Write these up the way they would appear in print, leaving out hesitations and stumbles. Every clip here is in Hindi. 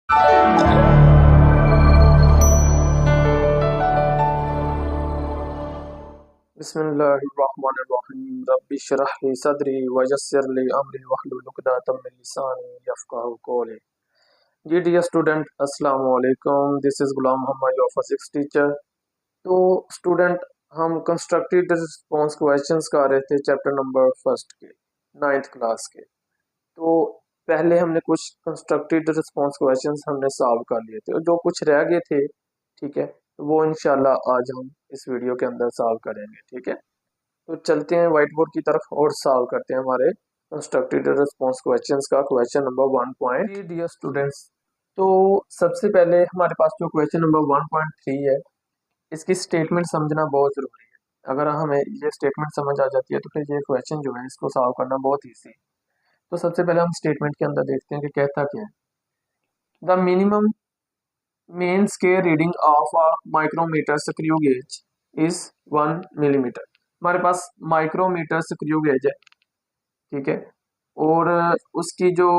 बिस्मिल्लाहिर्रहमानिर्रहीम रब्बि इश्रह ली सदरी वयस्सिर ली अमरी वहलुल उक़दतम मिन लिसानी यफ़क़हू क़ौली। जी डियर स्टूडेंट, अस्सलाम वालेकुम। This is Ghulam Mohammad your physics teacher. तो स्टूडेंट, हम कंस्ट्रक्टेड रिस्पांस क्वेश्चंस कर रहे थे चैप्टर नंबर फर्स्ट के, 9th क्लास के। तो पहले हमने कुछ कंस्ट्रक्टेड रिस्पांस क्वेश्चंस हमने सॉल्व कर लिए थे और जो कुछ रह गए थे, ठीक है, तो वो इंशाल्लाह आज हम इस वीडियो के अंदर सॉल्व करेंगे। ठीक है, तो चलते हैं व्हाइट बोर्ड की तरफ और सॉल्व करते हैं हमारे कंस्ट्रक्टेड रिस्पांस क्वेश्चंस का क्वेश्चन नंबर 1.3। डियर स्टूडेंट्स, तो सबसे पहले हमारे पास जो क्वेश्चन नंबर 1.3 है, इसकी स्टेटमेंट समझना बहुत ज़रूरी है। अगर हमें ये स्टेटमेंट समझ आ जाती है तो फिर ये क्वेश्चन जो है इसको सॉल्व करना बहुत ईजी है। तो सबसे पहले हम स्टेटमेंट के अंदर देखते हैं कि कहता क्या है। The minimum main scale reading of a micrometer screw gauge is 1 millimetre. हमारे पास माइक्रोमीटर स्क्रू गेज है, ठीक है, और उसकी जो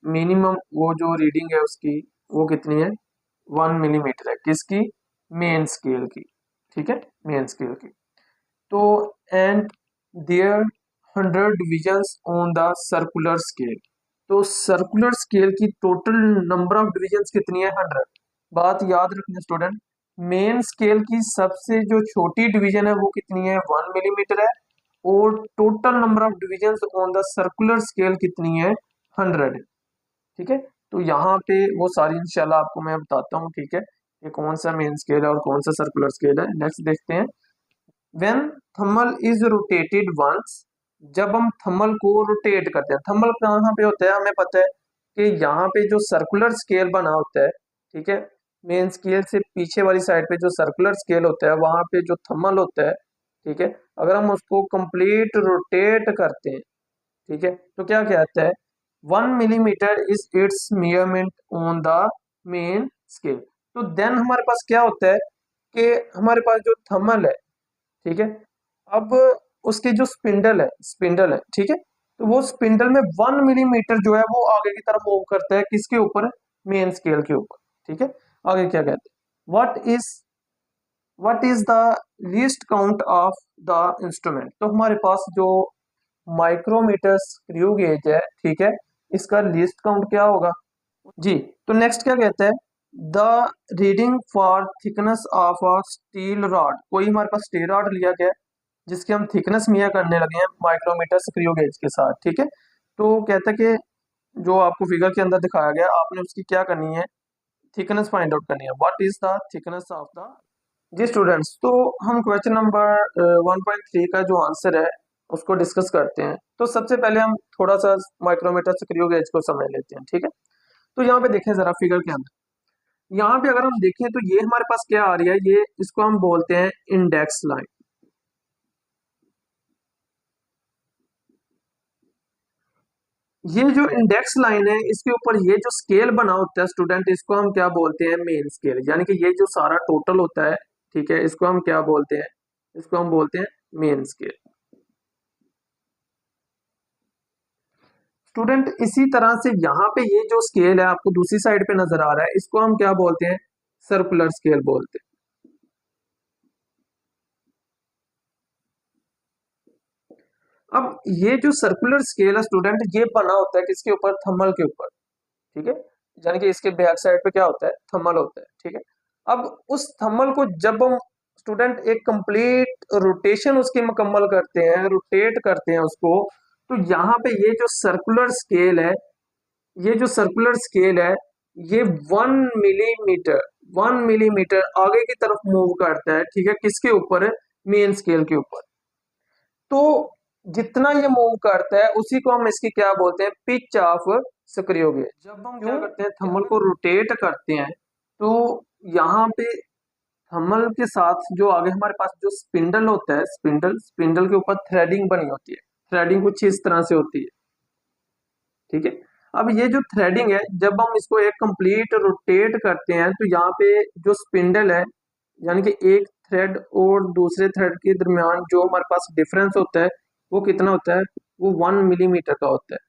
मिनिमम वो जो रीडिंग है उसकी वो कितनी है, 1 मिलीमीटर है। किसकी? मेन स्केल की, ठीक है, मेन स्केल की। तो and there 100 divisions on the circular scale. तो सर्कुलर स्केल की टोटल नंबर ऑफ डिविजन्स कितनी है? 100। बात याद रखना स्टूडेंट, मेन स्केल की सबसे जो छोटी डिवीजन है वो कितनी है? 1 मिलीमीटर है। और total number of divisions on the circular scale कितनी है? 100 है। ठीक है, तो यहाँ पे वो सारी इंशाल्लाह आपको मैं बताता हूँ। ठीक है, ये कौन सा मेन स्केल है और कौन सा सर्कुलर स्केल है। नेक्स्ट देखते हैं। व्हेन थंबल इज रोटेटेड वंस, जब हम थंबल को रोटेट करते हैं, थंबल कहाँ पे होता है? हमें पता है कि यहाँ पे जो सर्कुलर स्केल बना होता है, ठीक है, मेन स्केल से पीछे वाली साइड पे जो सर्कुलर स्केल होता है वहां पे जो थंबल होता है, ठीक है, अगर हम उसको कंप्लीट रोटेट करते हैं, ठीक है, तो क्या कहता है? 1 millimetre is it's measurement on the main scale. तो देन हमारे पास क्या होता है कि हमारे पास जो थंबल है, ठीक है, अब उसकी जो स्पिंडल है, ठीक है, तो वो स्पिंडल में 1 मिलीमीटर जो है वो आगे की तरफ मूव करता है। किसके ऊपर? मेन स्केल के ऊपर। ठीक है, आगे क्या कहते हैं? What is the least count of the instrument. तो हमारे पास जो माइक्रोमीटर स्क्रू गेज है, ठीक है, इसका लीस्ट काउंट क्या होगा जी? तो नेक्स्ट क्या कहता है? The reading for thickness of a steel rod. कोई हमारे पास स्टील रॉड लिया गया है जिसकी हम थिकनेस मेजर करने लगे हैं माइक्रोमीटर स्क्रू गेज के साथ। ठीक है, तो कहता है कि जो आपको फिगर के अंदर दिखाया गया, आपने उसकी क्या करनी है? थिकनेस फाइंड आउट करनी है। What is the thickness of the. जी स्टूडेंट्स, तो हम क्वेश्चन नंबर 1.3 का जो आंसर है उसको डिस्कस करते हैं। तो सबसे पहले हम थोड़ा सा माइक्रोमीटर स्क्रू गेज को समझ लेते हैं। ठीक है, तो यहाँ पे देखें जरा फिगर के अंदर, यहाँ पे अगर हम देखें तो ये हमारे पास क्या आ रही है, ये इसको हम बोलते हैं इंडेक्स लाइन। ये जो इंडेक्स लाइन है इसके ऊपर ये जो स्केल बना होता है स्टूडेंट, इसको हम क्या बोलते हैं? Main scale. यानी कि ये जो सारा टोटल होता है, ठीक है, इसको हम क्या बोलते हैं? इसको हम बोलते हैं मेन स्केल। स्टूडेंट, इसी तरह से यहाँ पे ये जो स्केल है आपको दूसरी साइड पे नजर आ रहा है, इसको हम क्या बोलते हैं? सर्कुलर स्केल बोलते हैं। अब ये जो सर्कुलर स्केल है स्टूडेंट, ये बना होता है किसके ऊपर? थंबल के ऊपर। ठीक है, यानी कि इसके बैक साइड पे क्या होता है? थंबल होता है। ठीक है, अब उस थंबल को जब हम स्टूडेंट एक कंप्लीट रोटेशन उसकी मुकम्मल करते हैं, रोटेट करते हैं उसको, तो यहाँ पे ये जो सर्कुलर स्केल है, ये जो सर्कुलर स्केल है, ये 1 मिलीमीटर 1 मिलीमीटर आगे की तरफ मूव करता है। ठीक है, किसके ऊपर? मेन स्केल के ऊपर। तो जितना ये मूव करता है उसी को हम इसकी क्या बोलते हैं? Pitch of screw gauge. जब हम क्या करते हैं? थंबल को रोटेट करते हैं, तो यहाँ पे थंबल के साथ जो आगे हमारे पास जो स्पिंडल होता है, स्पिंडल के ऊपर थ्रेडिंग बनी होती है। थ्रेडिंग कुछ इस तरह से होती है। ठीक है, अब ये जो थ्रेडिंग है, जब हम इसको एक कंप्लीट रोटेट करते हैं तो यहाँ पे जो स्पिंडल है, यानी कि एक थ्रेड और दूसरे थ्रेड के दरमियान जो हमारे पास डिफरेंस होता है वो कितना होता है? वो 1 मिलीमीटर का होता है।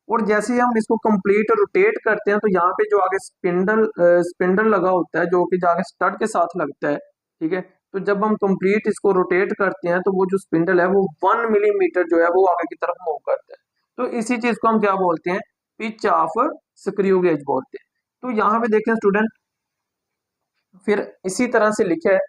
और जैसे ही हम इसको कंप्लीट रोटेट करते हैं तो यहाँ पे जो आगे स्पिंडल लगा होता है जो कि आगे स्टड के साथ लगता है, ठीक है। तो जब हम कंप्लीट इसको रोटेट करते हैं तो वो जो स्पिंडल है वो 1 मिलीमीटर जो है वो आगे की तरफ मूव करता है। तो इसी चीज को हम क्या बोलते हैं, पिच ऑफ स्क्रू गेज बोलते हैं। तो यहाँ पे देखें स्टूडेंट, फिर इसी तरह से लिखा है,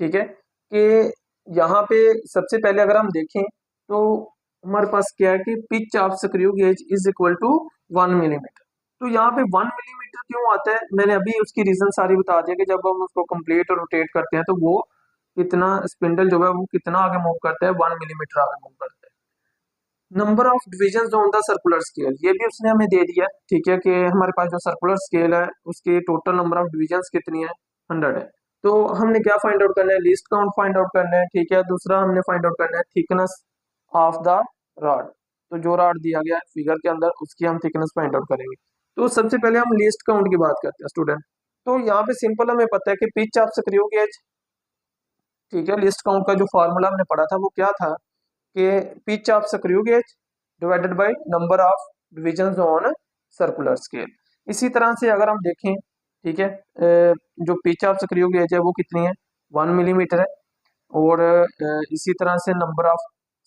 ठीक है, कि यहाँ पे सबसे पहले अगर हम देखें तो हमारे पास क्या है कि pitch of screw gauge is equal to 1 millimetre. तो यहाँ पे 1 मिलीमीटर क्यों आता है, मैंने अभी उसकी रीजन सारी बता दिया कि जब हम उसको कंप्लीट और रोटेट करते हैं तो वो कितना स्पिंडल जो है वो कितना आगे मूव करता है, 1 मिलीमीटर आगे मूव करता है। Number of division on the circular scale, ये भी उसने हमें दे दिया, ठीक है, कि हमारे पास जो सर्कुलर स्केल है उसके टोटल नंबर ऑफ डिविजन कितनी है, 100 है। तो हमने क्या फाइंड आउट करना है, लीस्ट काउंट फाइंड आउट करना है, ठीक है। दूसरा हमने फाइंड आउट करना है थिकनेस ऑफ द रॉड। तो जो रॉड दिया गया है फिगर के अंदर उसकी हम थिकनेस फाइंड आउट करेंगे। तो सबसे पहले हम लीस्ट काउंट की बात करते हैं स्टूडेंट। तो यहाँ पे सिंपल हमें पता है कि पिच ऑफ स्क्रू गेज, ठीक है, लिस्ट काउंट का जो फॉर्मूला हमने पढ़ा था वो क्या था कि pitch of screw gauge divided by number of divisions on circular scale. इसी तरह से अगर हम देखें, ठीक है, जो पिच ऑफ स्क्रू गेज है वो कितनी है, 1 मिलीमीटर है। और इसी तरह से नंबर ऑफ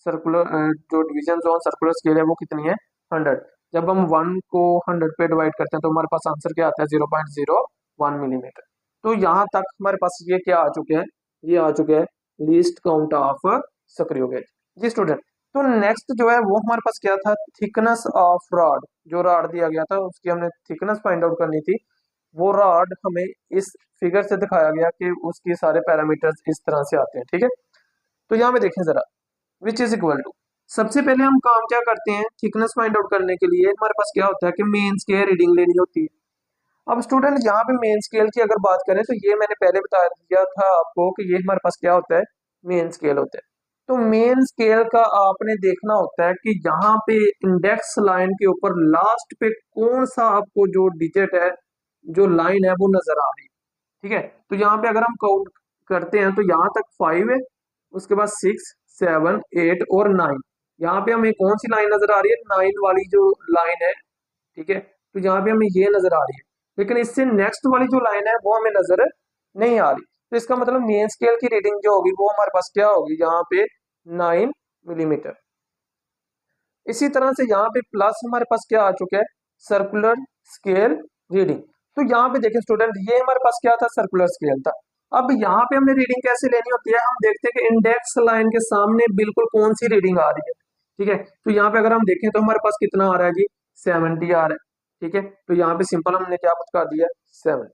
सर्कुलर जो डिविजन ऑन सर्कुलर स्केल है वो कितनी है, 100। जब हम 1 को 100 पे डिवाइड करते हैं तो हमारे पास आंसर क्या आता है, 0.01 मिलीमीटर। तो यहाँ तक हमारे पास ये क्या आ चुके हैं, ये आ चुके हैं least count of screw gauge. जी स्टूडेंट, तो नेक्स्ट जो है वो हमारे पास क्या था, थिकनेस ऑफ रॉड। जो रॉड दिया गया था उसकी हमने थिकनेस फाइंड आउट करनी थी। वो रॉड हमें इस फिगर से दिखाया गया कि उसके सारे पैरामीटर्स इस तरह से आते हैं, ठीक है। तो यहाँ पे देखें जरा, विच इज इक्वल टू, सबसे पहले हम काम क्या करते हैं, थिकनेस फाइंड आउट करने के लिए हमारे पास क्या होता है कि मेन स्केल रीडिंग लेनी होती है। अब स्टूडेंट यहाँ पे मेन स्केल की अगर बात करें तो ये मैंने पहले बता दिया था आपको कि ये हमारे पास क्या होता है, मेन स्केल होता है। तो मेन स्केल का आपने देखना होता है कि यहाँ पे इंडेक्स लाइन के ऊपर लास्ट पे कौन सा आपको जो डिजिट है, जो लाइन है वो नजर आ रही है, ठीक है। तो यहाँ पे अगर हम काउंट करते हैं तो यहाँ तक 5 है, उसके बाद 6, 7, 8 और 9। यहाँ पे हमें कौन सी लाइन नजर आ रही है, 9 वाली जो लाइन है, ठीक है। तो यहाँ पे हमें ये नजर आ रही है, लेकिन इससे नेक्स्ट वाली जो लाइन है वो हमें नजर नहीं आ रही। तो इसका मतलब मेन स्केल की रीडिंग जो होगी वो हमारे पास क्या होगी, यहाँ पे 9 मिलीमीटर। इसी तरह से यहाँ पे प्लस हमारे पास क्या आ चुका है, सर्कुलर स्केल रीडिंग। तो यहाँ पे देखें स्टूडेंट, ये हमारे पास क्या था, सर्कुलर स्केल था। अब यहाँ पे हमने रीडिंग कैसे लेनी होती है, हम देखते हैं कि इंडेक्स लाइन के सामने बिल्कुल कौन सी रीडिंग आ रही है, ठीक है। तो यहाँ पे अगर हम देखें तो हमारे पास कितना आ रहा है जी, 70 आ रहा है, ठीक है। तो यहाँ पे सिंपल हमने क्या कुछ कर दिया, 70।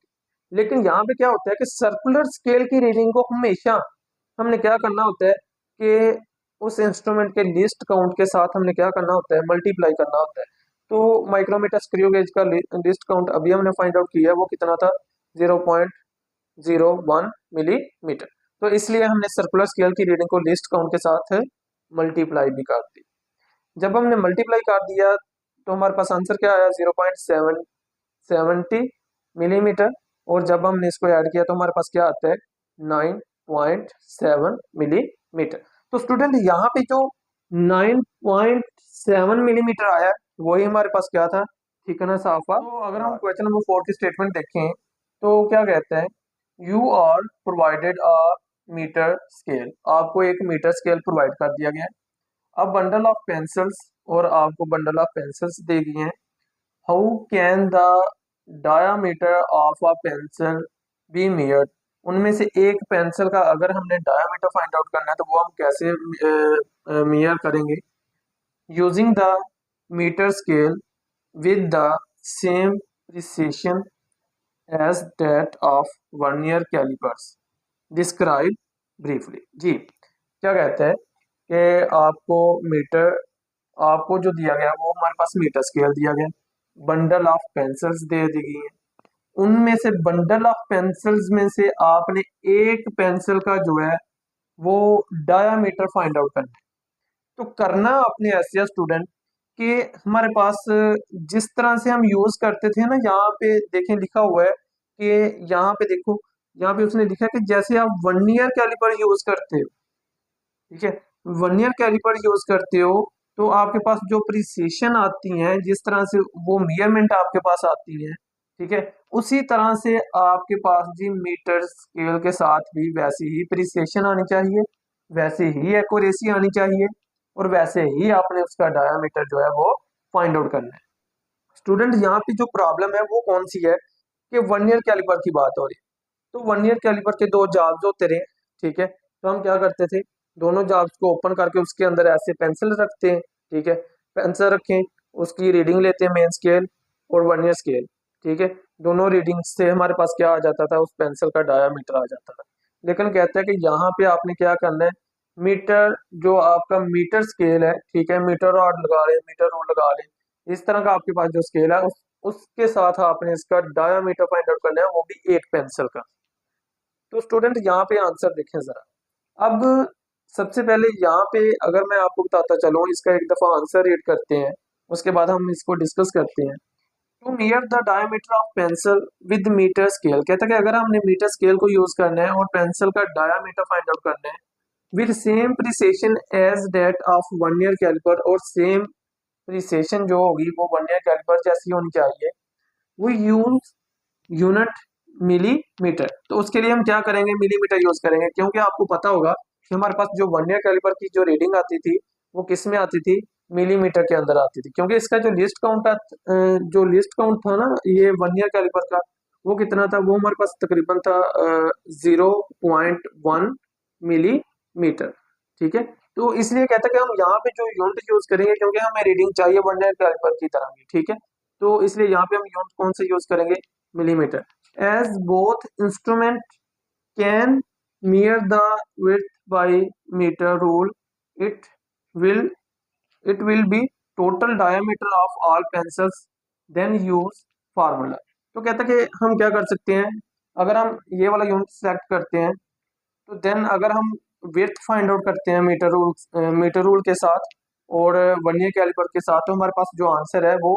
लेकिन यहाँ पे क्या होता है कि सर्कुलर स्केल की रीडिंग को हमेशा हमने क्या करना होता है कि उस इंस्ट्रूमेंट के लिस्ट काउंट के साथ हमने क्या करना होता है, मल्टीप्लाई करना होता है। तो माइक्रोमीटर स्क्रू गेज का लिस्ट काउंट अभी हमने फाइंड आउट किया है, वो कितना था, 0.01 मिलीमीटर। तो इसलिए हमने सर्कुलर स्केल की रीडिंग को लिस्ट काउंट के साथ मल्टीप्लाई भी कर दी। जब हमने मल्टीप्लाई कर दिया तो हमारे पास आंसर क्या आया, 0.70 मिलीमीटर। और जब हमने इसको ऐड किया तो हमारे पास क्या आता है, 9.7 मिलीमीटर। तो स्टूडेंट यहाँ पे जो 9.7 मिलीमीटर आया वही हमारे पास क्या था, थिकनेस ऑफ। तो अगर हम क्वेश्चन नंबर 4 की स्टेटमेंट देखें तो क्या कहते हैं, you are provided a metre scale, आपको एक मीटर स्केल प्रोवाइड कर दिया गया है। अब बंडल ऑफ पेंसिल्स, और आपको बंडल ऑफ पेंसिल्स दी गई हैं। How can the diameter of a pencil be measured, उनमें से एक पेंसिल का अगर हमने डायामीटर फाइंड आउट करना है तो वो हम कैसे मेयर करेंगे, using the meter scale with the same precision as that of vernier callipers, describe briefly. जी क्या कहते हैं कि आपको जो दिया गया वो हमारे पास मीटर स्केल दिया गया, बंडल ऑफ पेंसिल्स दे दी गई है। उनमें से बंडल ऑफ पेंसिल्स में से आपने एक पेंसिल का जो है वो डायामीटर फाइंड आउट करना है। तो करना आपने ऐसे स्टूडेंट कि हमारे पास जिस तरह से हम यूज करते थे ना, यहाँ पे देखें लिखा हुआ है कि यहाँ पे देखो, यहाँ पे उसने लिखा है कि जैसे आप वर्नियर कैलिपर यूज करते हो, ठीक है, वर्नियर कैलिपर यूज करते हो तो आपके पास जो प्रिसिशन आती हैं, जिस तरह से वो मेजरमेंट आपके पास आती है, ठीक है, उसी तरह से आपके पास जी मीटर स्केल के साथ भी वैसी ही प्रिसिशन आनी चाहिए, वैसे ही एक्यूरेसी आनी चाहिए, और वैसे ही आपने उसका डायामीटर जो है वो फाइंड आउट करना है। स्टूडेंट यहाँ पे जो प्रॉब्लम है वो कौन सी है कि वर्नियर कैलिपर की बात हो रही है। तो वर्नियर कैलिपर के दो जाब्स होते रहे, ठीक है, तो हम क्या करते थे, दोनों जाब्स को ओपन करके उसके अंदर ऐसे पेंसिल रखते हैं, ठीक है, पेंसिल रखें, उसकी रीडिंग लेते हैं, मेन स्केल और वर्नियर स्केल, ठीक है, दोनों रीडिंग से हमारे पास क्या आ जाता था, उस पेंसिल का डायामीटर आ जाता था। लेकिन कहते हैं कि यहाँ पे आपने क्या करना है, मीटर जो आपका मीटर स्केल है, ठीक है, मीटर रॉड लगा लें, मीटर रूल लगा लें, इस तरह का आपके पास जो स्केल है उसके साथ आपने इसका डायामीटर फाइंड आउट करना है, वो भी एक पेंसिल का। तो स्टूडेंट यहाँ पे आंसर देखें जरा। अब सबसे पहले यहाँ पे अगर मैं आपको बताता चलूँ, इसका एक दफा आंसर रीड करते हैं, उसके बाद हम इसको डिस्कस करते हैं। To measure the diameter of pencil with metre scale, कहता है कि अगर हमने मीटर स्केल को यूज करना है और पेंसिल का डायमीटर फाइंड आउट करना है with same precision as that of vernier calliper, और सेम प्रिसिशन जो होगी वो वर्नियर कैलिपर जैसी होनी चाहिए, वो यूज यूनिट मिलीमीटर। तो उसके लिए हम क्या करेंगे, मिलीमीटर यूज करेंगे, क्योंकि आपको पता होगा कि हमारे पास जो वर्नियर कैलिपर की जो रीडिंग आती थी वो किस में आती थी, मिलीमीटर के अंदर आती थी, क्योंकि इसका जो लिस्ट काउंट था ना ये वर्नियर कैलिपर का, वो कितना था, वो हमारे पास तकरीबन था 0.1 मिलीमीटर, ठीक है। तो इसलिए कहता है कि हम यहाँ पे जो यूनिट यूज करेंगे, क्योंकि हमें रीडिंग चाहिए वर्नियर कैलिपर की तरह की, ठीक है, तो इसलिए यहाँ पे हम यूनिट कौन से यूज करेंगे, millimetre. As both instrument can measure the width by meter rule, it will it will be total diameter of all pencils, then use formula। तो कहता है कि हम क्या कर सकते हैं, अगर हम ये वाला यूनिट सेलेक्ट करते हैं, तो देन अगर हम विड्थ फाइंड आउट करते हैं मीटर रूल के साथ और वर्नियर कैलिपर के साथ, तो हमारे पास जो आंसर है वो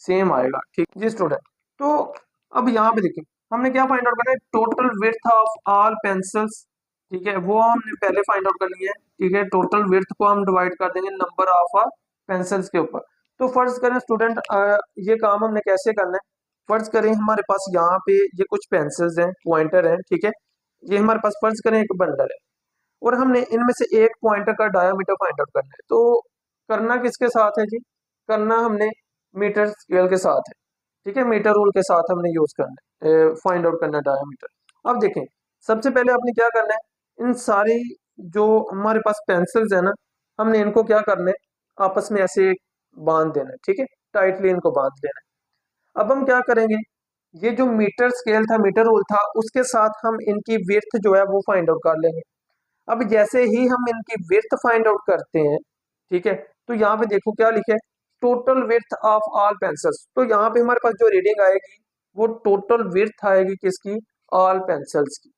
सेम आएगा, ठीक जी स्टूडेंट। तो अब यहाँ पे देखिए हमने क्या फाइंड आउट करना है, total width of all pencils, ठीक है, वो हमने पहले फाइंड आउट करनी है, ठीक है, टोटल विड्थ को हम डिवाइड कर देंगे नंबर ऑफ पेंसिल्स के ऊपर। तो फर्ज करें स्टूडेंट ये काम हमने कैसे करना है, फर्ज करें हमारे पास यहाँ पे ये कुछ पेंसिल्स हैं, पॉइंटर हैं, ठीक है, ये हमारे पास फर्ज करें एक बंडल है, और हमने इनमें से एक पॉइंटर का डायामीटर फाइंड आउट करना है। तो करना किसके साथ है जी, करना हमने मीटर स्केल के साथ है, ठीक है, मीटर रूल के साथ हमने यूज करना है, फाइंड आउट करना है डायामीटर। अब देखें सबसे पहले आपने क्या करना है, इन सारी जो हमारे पास पेंसिल्स है ना, हमने इनको क्या करना है, आपस में ऐसे बांध देना है, ठीक है, टाइटली इनको बांध देना है। अब हम क्या करेंगे, ये जो मीटर स्केल था, मीटर रूल था, उसके साथ हम इनकी विड्थ जो है वो फाइंड आउट कर लेंगे। अब जैसे ही हम इनकी विड्थ फाइंड आउट करते हैं, ठीक है, तो यहाँ पे देखो क्या लिखे, total width of all pencils. तो यहाँ पे हमारे पास जो रीडिंग आएगी वो टोटल विड्थ आएगी किसकी, ऑल पेंसिल्स की।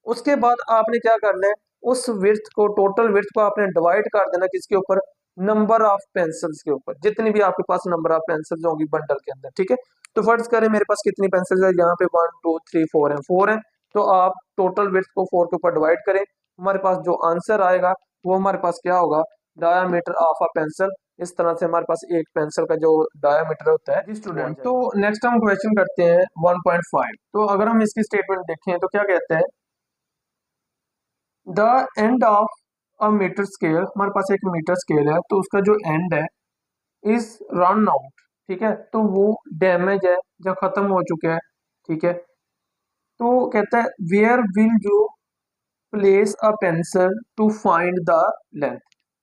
उसके बाद आपने क्या करना है, उस विड्थ को, टोटल विड्थ को आपने डिवाइड कर देना किसके ऊपर, नंबर ऑफ पेंसिल्स के ऊपर, जितनी भी आपके पास नंबर ऑफ पेंसिल्स होंगी बंडल के अंदर, ठीक है। तो फर्ज करें मेरे पास कितनी पेंसिल्स है, यहाँ पे 1 2 3 4 है, 4 है, तो आप टोटल विड्थ को 4 के ऊपर डिवाइड करें, हमारे पास जो आंसर आएगा वो हमारे पास क्या होगा, डायामीटर ऑफ अ पेंसिल। इस तरह से हमारे पास एक पेंसिल का जो डायामीटर होता है जी स्टूडेंट। तो नेक्स्ट हम क्वेश्चन करते हैं 1.5। तो अगर हम इसकी स्टेटमेंट देखें तो क्या कहते हैं, the end of a metre scale, हमारे पास एक मीटर स्केल है, तो उसका जो एंड है इज रन आउट, ठीक है, तो वो डैमेज है या खत्म हो चुका है, ठीक है। तो कहता है where will you place a pencil to find the length.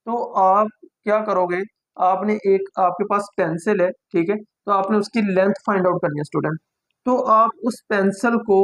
तो आप क्या करोगे, आपने एक आपके पास पेंसिल है, ठीक है, तो आपने उसकी लेंथ फाइंड आउट करनी है स्टूडेंट। तो आप उस पेंसिल को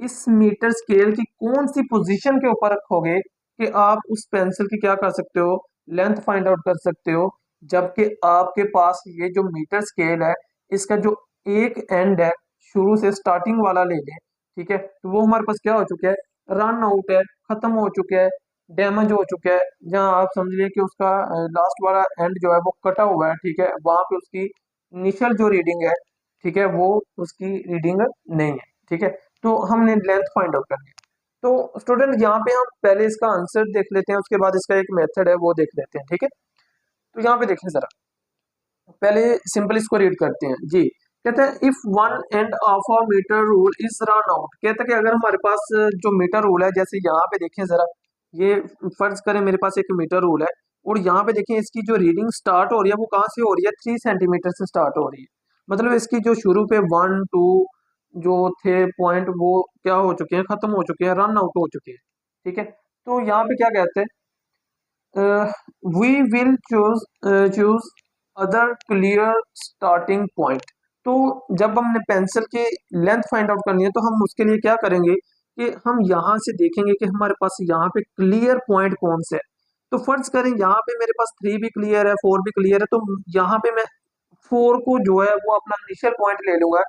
इस मीटर स्केल की कौन सी पोजीशन के ऊपर रखोगे कि आप उस पेंसिल की क्या कर सकते हो, लेंथ फाइंड आउट कर सकते हो, जबकि आपके पास ये जो मीटर स्केल है इसका जो एक एंड है, शुरू से स्टार्टिंग वाला ले लें, ठीक है, तो वो हमारे पास क्या हो चुका है, रन आउट है, खत्म हो चुका है, डैमेज हो चुका है, जहां आप समझिए कि उसका लास्ट वाला एंड जो है वो कटा हुआ है, ठीक है, वहां पे उसकी इनिशियल जो रीडिंग है, ठीक है, वो उसकी रीडिंग नहीं है, ठीक है। तो हमने लेंथ फाइंड आउट करनी है। तो स्टूडेंट यहाँ पे हम पहले इसका आंसर देख लेते हैं, उसके बाद इसका एक मेथड है वो देख लेते हैं, ठीक है। तो यहाँ पे देखें जरा, पहले सिंपल इसको रीड करते हैं जी। कहते हैं if one end of a metre rule is run out, कहते हैं कि अगर हमारे पास जो मीटर रूल है, जैसे यहाँ पे देखें जरा, ये फर्ज करें मेरे पास एक मीटर रूल है और यहाँ पे देखें इसकी जो रीडिंग स्टार्ट हो रही है वो कहाँ से हो रही है, 3 सेंटीमीटर से स्टार्ट हो रही है। मतलब इसकी जो शुरू पे 1 2 जो थे पॉइंट वो क्या हो चुके हैं, खत्म हो चुके हैं, रन आउट हो चुके हैं। ठीक है, तो यहाँ पे क्या कहते हैं, we will choose other clear starting point. तो जब हमने पेंसिल की लेंथ फाइंड आउट करनी है तो हम उसके लिए क्या करेंगे कि हम यहाँ से देखेंगे कि हमारे पास यहाँ पे क्लियर पॉइंट कौन से है। तो फर्ज करें यहाँ पे मेरे पास 3 भी क्लियर है, 4 भी क्लियर है, तो यहाँ पे मैं 4 को जो है वो अपना इनिशियल पॉइंट ले लूंगा,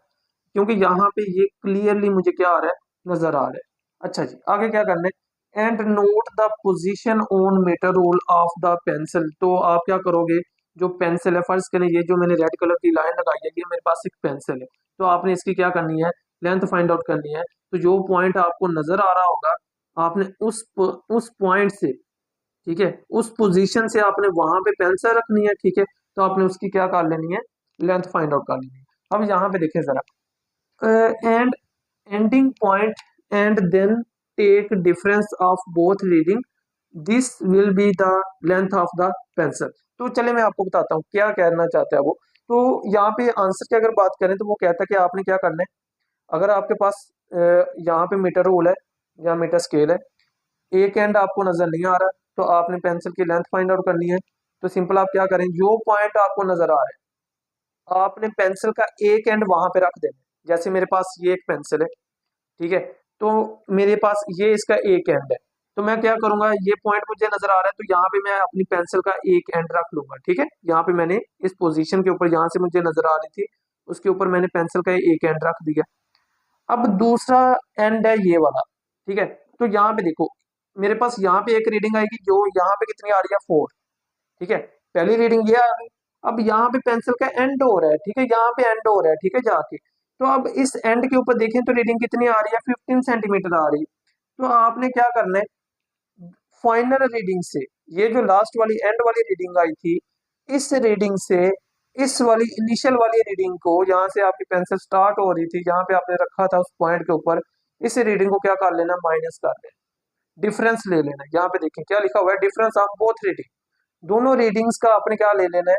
क्योंकि यहाँ पे ये क्लियरली मुझे क्या आ रहा है, नजर आ रहा है। अच्छा जी, आगे क्या करना है, and note the position on metre rule of the pencil. तो आप क्या करोगे, जो पेंसिल है, फर्ज करें ये जो मैंने रेड कलर की लाइन लगाई है, ये मेरे पास एक पेंसिल है, तो आपने इसकी क्या करनी है, लेंथ फाइंड आउट करनी है। तो जो पॉइंट आपको नजर आ रहा होगा, आपने उस पॉइंट से, ठीक है, उस पोजीशन से आपने वहां पे पेंसिल रखनी है। ठीक है, तो आपने उसकी क्या कर लेनी है, लेंथ फाइंड आउट कर लेनी है। अब यहाँ पे देखें जरा, and ending point and then take difference of both reading, this will be the length of the pencil. तो चले मैं आपको बताता हूँ क्या कहना चाहता है वो। तो यहाँ पे आंसर की अगर बात करें तो वो कहता है कि आपने क्या करना है, अगर आपके पास यहाँ पे मीटर रूल है या मीटर स्केल है, एक एंड आपको नजर नहीं आ रहा, तो आपने पेंसिल की लेंथ फाइंड आउट करनी है। तो सिंपल आप क्या करें, जो पॉइंट आपको नजर आ रहा है आपने पेंसिल का एक एंड वहां पे रख देना है। जैसे मेरे पास ये एक पेंसिल है, ठीक है, तो मेरे पास ये इसका एक एंड है, तो मैं क्या करूंगा, ये पॉइंट मुझे नजर आ रहा है, तो यहाँ पे मैं अपनी पेंसिल का एक एंड रख लूंगा। ठीक है, यहाँ पे मैंने इस पोजीशन के ऊपर, यहाँ से मुझे नजर आ रही थी, उसके ऊपर मैंने पेंसिल का एक एंड रख दिया। अब दूसरा एंड है ये वाला, ठीक है, तो यहाँ पे देखो मेरे पास यहाँ पे एक रीडिंग आएगी, जो यहाँ पे कितनी आ रही है, 4। ठीक है, पहली रीडिंग ये आ गई। अब यहाँ पे पेंसिल का एंड हो रहा है, ठीक है, यहाँ पे एंड हो रहा है, ठीक है, जाके, तो अब इस एंड के ऊपर देखें तो रीडिंग कितनी आ रही है, 15 सेंटीमीटर आ रही है। तो आपने क्या करना है, फाइनल रीडिंग से, ये जो लास्ट वाली एंड वाली रीडिंग आई थी, इस रीडिंग से इस वाली इनिशियल वाली रीडिंग को, जहां से आपकी पेंसिल स्टार्ट हो रही थी, जहां पे आपने रखा था उस पॉइंट के ऊपर, इस रीडिंग को क्या कर लेना, माइनस कर लेना, डिफरेंस ले लेना। यहाँ पे देखें क्या लिखा हुआ है, डिफरेंस ऑफ बोथ रीडिंग, दोनों रीडिंग्स का आपने क्या ले लेना है,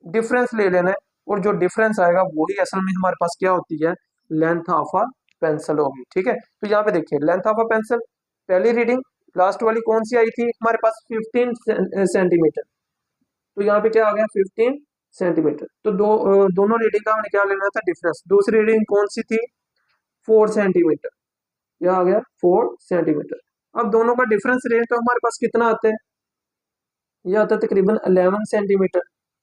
डिफरेंस ले लेना है। और जो डिफरेंस आएगा वही असल में हमारे पास क्या होती है, लेंथ ऑफ अ पेंसिल होगी। ठीक है, तो यहाँ पे देखिए लेंथ ऑफ अ पेंसिल, पहली रीडिंग लास्ट वाली कौन सी आई थी हमारे पास, 15 सेंटीमीटर, तो यहाँ पे क्या आ गया, 15 सेंटीमीटर। तो दोनों रीडिंग का हमने क्या लेना था, डिफरेंस। दूसरी रीडिंग कौन सी थी, 4 सेंटीमीटर, यह आ गया 4 सेंटीमीटर। अब दोनों का डिफरेंस रेंज तो हमारे पास कितना आता है, यह आता है तकरीबन 11 सेंटीमीटर।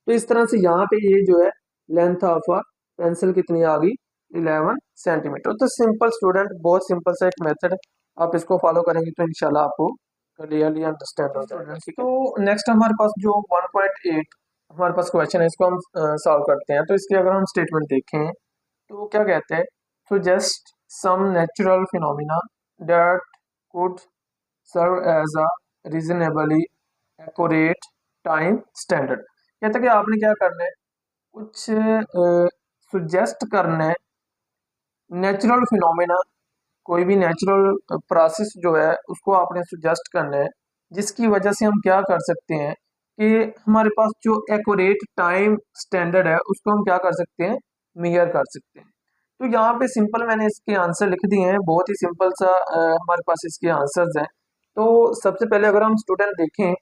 तो इस तरह से यहाँ पे ये जो है लेंथ ऑफ अ पेंसिल कितनी आ गई, 11 सेंटीमीटर। तो सिंपल स्टूडेंट, बहुत सिंपल सा एक मेथड है, आप इसको फॉलो करेंगे तो इंशाल्लाह आपको क्लियरली अंडरस्टैंड हो जाएगा। ठीक है, तो नेक्स्ट हमारे पास जो 1.8 हमारे पास क्वेश्चन है, इसको हम सॉल्व करते हैं। तो इसकी अगर हम स्टेटमेंट देखें तो क्या कहते हैं, suggest some natural phenomena that could serve as a reasonably accurate time standard. कहते हैं कि आपने क्या करना है, कुछ सुजेस्ट करना है, नेचुरल फिनोमेना, कोई भी नेचुरल प्रोसेस जो है उसको आपने सुजेस्ट करना है, जिसकी वजह से हम क्या कर सकते हैं कि हमारे पास जो एक्यूरेट टाइम स्टैंडर्ड है उसको हम क्या कर सकते हैं, मेजर कर सकते हैं। तो यहाँ पे सिंपल मैंने इसके आंसर लिख दिए हैं, बहुत ही सिंपल सा हमारे पास इसके आंसर्स हैं। तो सबसे पहले अगर हम स्टूडेंट देखें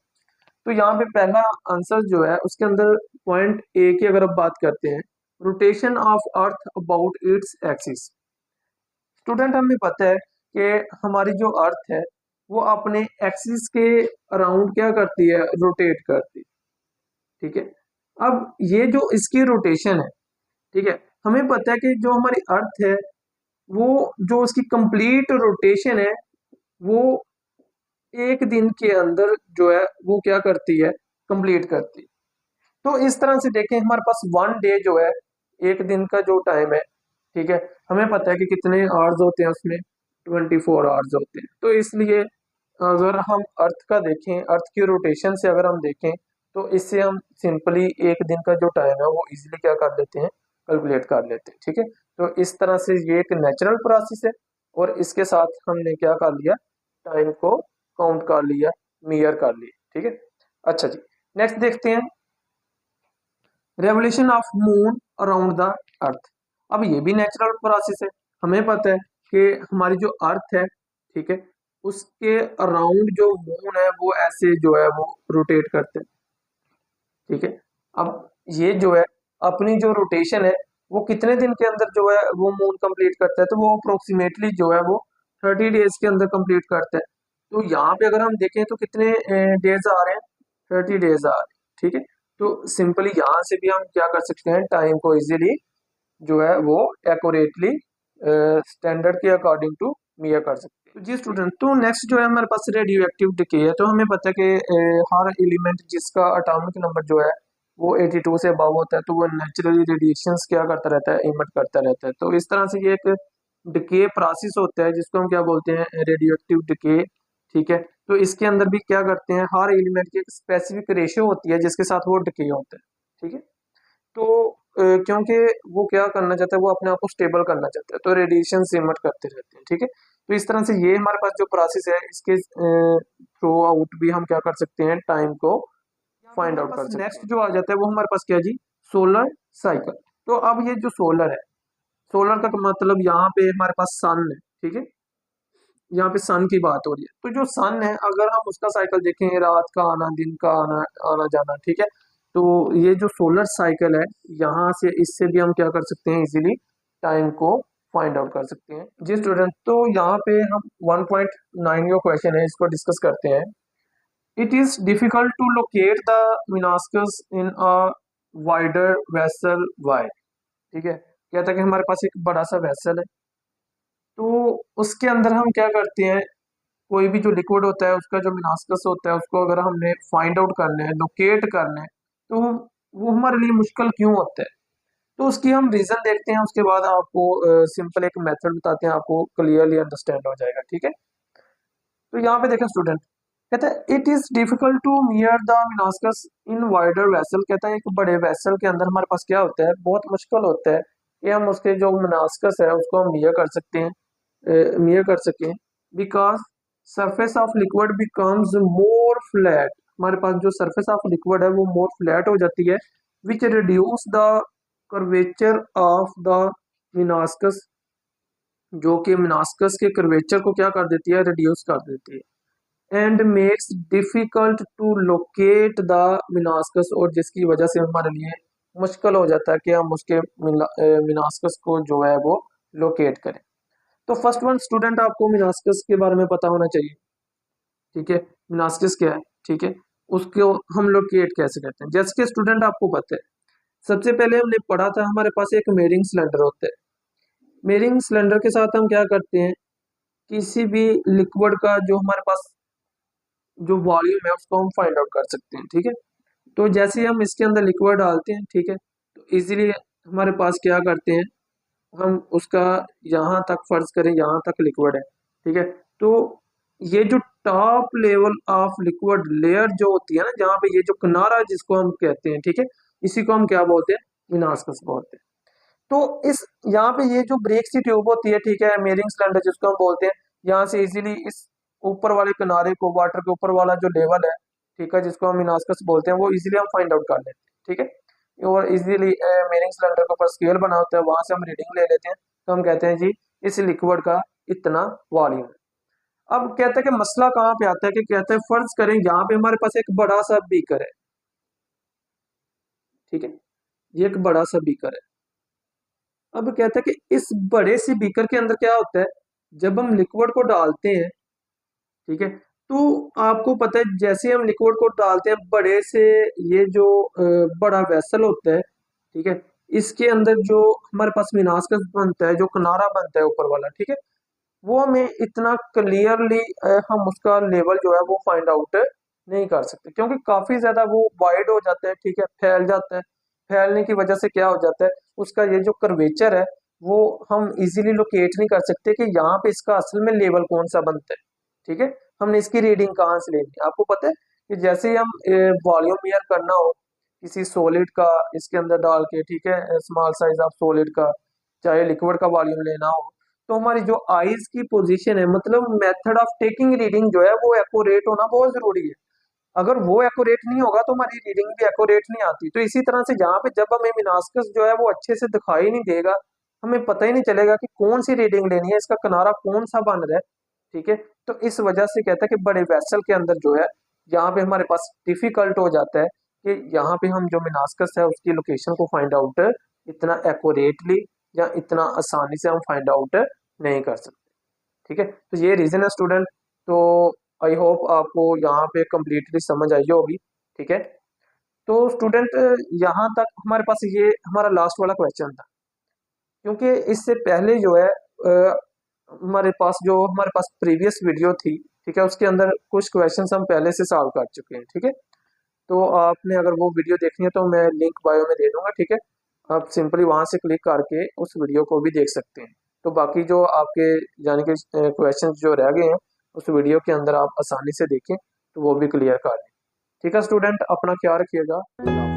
तो यहाँ पे पहला आंसर जो है उसके अंदर पॉइंट ए की अगर आप बात करते हैं, rotation of earth about its axis. Student हमें पता है कि हमारी जो अर्थ है वो अपने एक्सिस के अराउंड क्या करती है, रोटेट करती है। ठीक है, अब ये जो इसकी रोटेशन है, ठीक है, हमें पता है कि जो हमारी अर्थ है वो जो उसकी कंप्लीट रोटेशन है वो एक दिन के अंदर जो है वो क्या करती है, कंप्लीट करती है। तो इस तरह से देखें हमारे पास 1 डे जो है, एक दिन का जो टाइम है, ठीक है, हमें पता है कि कितने आवर्स होते हैं उसमें, 24 आवर्स होते हैं। तो इसलिए अगर हम अर्थ का देखें, अर्थ की रोटेशन से अगर हम देखें तो इससे हम सिंपली एक दिन का जो टाइम है वो इजीली क्या कर लेते हैं, कैलकुलेट कर लेते हैं। ठीक है, तो इस तरह से ये एक नेचुरल प्रोसेस है और इसके साथ हमने क्या कर लिया, टाइम को काउंट कर लिया, मेजर कर लिया। ठीक है, अच्छा जी, नेक्स्ट देखते हैं revolution of moon around the earth. अब ये भी नेचुरल प्रोसेस है, हमें पता है कि हमारी जो अर्थ है, ठीक है, उसके अराउंड जो मून है वो ऐसे जो है वो रोटेट करते हैं। ठीक है, अब ये जो है अपनी जो रोटेशन है वो कितने दिन के अंदर जो है वो मून कंप्लीट करता है, तो वो अप्रोक्सीमेटली जो है वो 30 डेज के अंदर कंप्लीट करता है। तो यहाँ पे अगर हम देखें तो कितने डेज आ रहे हैं, 30 डेज आ रहे हैं। ठीक है, तो सिंपली यहाँ से भी हम क्या कर सकते हैं, टाइम को इजीली जो है वो एक्यूरेटली स्टैंडर्ड के अकॉर्डिंग टू मेजर कर सकते हैं। तो जी स्टूडेंट, तो नेक्स्ट जो है हमारे पास रेडियो एक्टिव डिके है। तो हमें पता है कि हर एलिमेंट जिसका एटॉमिक नंबर जो है वो 82 से अबव होता है तो वो नेचुरली रेडिएशंस क्या करता रहता है, इमिट करता रहता है। तो इस तरह से ये एक डिके प्रोसेस होता है जिसको हम क्या बोलते हैं, रेडियो एक्टिव डिके। ठीक है, तो इसके अंदर भी क्या करते हैं, हर एलिमेंट की एक स्पेसिफिक रेशियो होती है जिसके साथ वो डिके होता है। ठीक है, तो क्योंकि वो क्या करना चाहता है, वो अपने आप को स्टेबल करना चाहता है, तो रेडिएशन इमिट करते रहते हैं। ठीक है, तो इस तरह से ये हमारे पास जो प्रोसेस है इसके थ्रू आउट भी हम क्या कर सकते हैं, टाइम को फाइंड आउट कर सकते हैं। नेक्स्ट जो आ जाता है वो हमारे पास क्या जी, सोलर साइकिल। तो अब ये जो सोलर है, सोलर का मतलब यहाँ पे हमारे पास सन है। ठीक है, यहाँ पे सन की बात हो रही है, तो जो सन है अगर हम उसका साइकिल देखें, रात का आना, दिन का आना, आना जाना। ठीक है, तो ये जो सोलर साइकिल है यहाँ से, इससे भी हम क्या कर सकते हैं, इजीली टाइम को फाइंड आउट कर सकते हैं। जी स्टूडेंट, तो यहाँ पे हम 1.9 जो क्वेश्चन है इसको डिस्कस करते हैं। It is difficult to locate the meniscus in a wider vessel why. ठीक है, कहता है कि हमारे पास एक बड़ा सा वेसल है, तो उसके अंदर हम क्या करते हैं, कोई भी जो लिक्विड होता है उसका जो मिनास्कस होता है उसको अगर हमने फाइंड आउट करना है, लोकेट करना है, तो वो हमारे लिए मुश्किल क्यों होता है। तो उसकी हम रीजन देखते हैं, उसके बाद आपको सिंपल एक मेथड बताते हैं, आपको क्लियरली अंडरस्टैंड हो जाएगा। ठीक है, तो यहाँ पे देखें स्टूडेंट, कहता है it is difficult to measure the meniscus in wider vessel. कहता है एक बड़े वेसल के अंदर हमारे पास क्या होता है, बहुत मुश्किल होता है कि हम उसके जो मिनास्कस है उसको हम मियर कर सकते हैं, मियर कर सकें, because surface of liquid becomes more flat. हमारे पास जो सरफेस ऑफ लिक्विड है वो मोर फ्लैट हो जाती है, which reduce the curvature of the meniscus, जो कि मिनास्कस के कर्वेचर को क्या कर देती है, रिड्यूस कर देती है, and makes difficult to locate the meniscus, और जिसकी वजह से हमारे लिए मुश्किल हो जाता है कि हम उसके मिनास्कस को जो है वो लोकेट करें। तो फर्स्ट वन स्टूडेंट, आपको मिनास्कस के बारे में पता होना चाहिए। ठीक है, मिनास्कस क्या है, ठीक है, उसको हम लोकेट कैसे करते हैं। जैसे कि स्टूडेंट आपको पता है, सबसे पहले हमने पढ़ा था हमारे पास एक मेरिंग सिलेंडर होता है। मेरिंग सिलेंडर के साथ हम क्या करते हैं, किसी भी लिक्विड का जो हमारे पास जो वॉल्यूम है उसको हम फाइंड आउट कर सकते हैं। ठीक है, तो जैसे ही हम इसके अंदर लिक्विड डालते हैं, ठीक है, तो इजीली हमारे पास क्या करते हैं, हम उसका यहाँ तक फर्ज करें, यहाँ तक लिक्विड है। ठीक है, तो ये जो top level of liquid layer जो होती है ना, जहाँ पे ये जो किनारा जिसको हम कहते हैं, ठीक है, इसी को हम क्या बोलते हैं, मिनास्कस बोलते हैं। तो इस यहाँ पे ये जो ब्रेक सी ट्यूब होती है, ठीक है, मेरिंग सिलेंडर जिसको हम बोलते हैं, यहाँ से इजीली इस ऊपर वाले किनारे को, वाटर के ऊपर वाला जो लेवल है, ठीक है, जिसको हम मिनास्कस बोलते हैं, वो इजीली हम फाइंड आउट कर लेते हैं। ठीक है, और इजीली मेरिंग सिलेंडर के ऊपर स्केल बना होता है, वहां से हम रीडिंग ले लेते हैं, तो हम कहते हैं जी इस लिक्विड का इतना वॉल्यूम है। अब कहते हैं कि मसला कहाँ पे आता है, कि कहते हैं फर्ज करें यहाँ पे हमारे पास एक बड़ा सा बीकर है। ठीक है, ये एक बड़ा सा बीकर है। अब कहता है कि इस बड़े से बीकर के अंदर क्या होता है, जब हम लिक्विड को डालते हैं, ठीक है, तो आपको पता है जैसे हम लिक्विड को डालते हैं बड़े से, ये जो बड़ा वेसल होता है, ठीक है, इसके अंदर जो हमारे पास मिनास्कस बनता है, जो किनारा बनता है ऊपर वाला, ठीक है, वो हमें इतना क्लियरली हम उसका लेवल जो है वो फाइंड आउट नहीं कर सकते, क्योंकि काफी ज्यादा वो वाइड हो जाता है। ठीक है, फैल जाता है, फैलने की वजह से क्या हो जाता है, उसका ये जो कर्वेचर है वो हम इजीली लोकेट नहीं कर सकते कि यहाँ पे इसका असल में लेवल कौन सा बनता है। ठीक है, हमने इसकी रीडिंग कहाँ से लेनी है, आपको पता है कि जैसे ही हम वॉल्यूम मेजर करना हो किसी सॉलिड का इसके अंदर डाल के, ठीक है, स्मॉल साइज ऑफ सॉलिड का, चाहे लिक्विड का वॉल्यूम लेना हो, तो हमारी जो आईज की पोजीशन है, मतलब मेथड ऑफ टेकिंग रीडिंग जो है वो एक्यूरेट होना बहुत जरूरी है। अगर वो एक्यूरेट नहीं होगा तो हमारी रीडिंग भी एक्यूरेट नहीं आती। तो इसी तरह से यहाँ पे जब हमें मिनास्कस जो है वो अच्छे से दिखाई नहीं देगा, हमें पता ही नहीं चलेगा कि कौन सी रीडिंग लेनी है, इसका किनारा कौन सा बन रहा है, ठीक है। तो इस वजह से कहता है कि बड़े वेसल के अंदर जो है यहाँ पे हमारे पास डिफिकल्ट हो जाता है कि यहाँ पे हम जो मिनास्कस है उसकी लोकेशन को फाइंड आउट इतना एक्यूरेटली या इतना आसानी से हम फाइंड आउट नहीं कर सकते, ठीक है। तो ये रीजन है स्टूडेंट। तो आई होप आपको यहाँ पे कम्प्लीटली समझ आई होगी, ठीक है। तो स्टूडेंट यहाँ तक हमारे पास ये हमारा लास्ट वाला क्वेश्चन था, क्योंकि इससे पहले जो है हमारे पास प्रीवियस वीडियो थी, ठीक है, उसके अंदर कुछ क्वेश्चंस हम पहले से सॉल्व कर चुके हैं, ठीक है। तो आपने अगर वो वीडियो देखनी है तो मैं लिंक बायो में दे दूंगा, ठीक है। आप सिंपली वहां से क्लिक करके उस वीडियो को भी देख सकते हैं। तो बाकी जो आपके यानी कि क्वेश्चन जो रह गए हैं उस वीडियो के अंदर आप आसानी से देखें तो वो भी क्लियर कर लें, ठीक है स्टूडेंट। अपना ख्याल रखिएगा।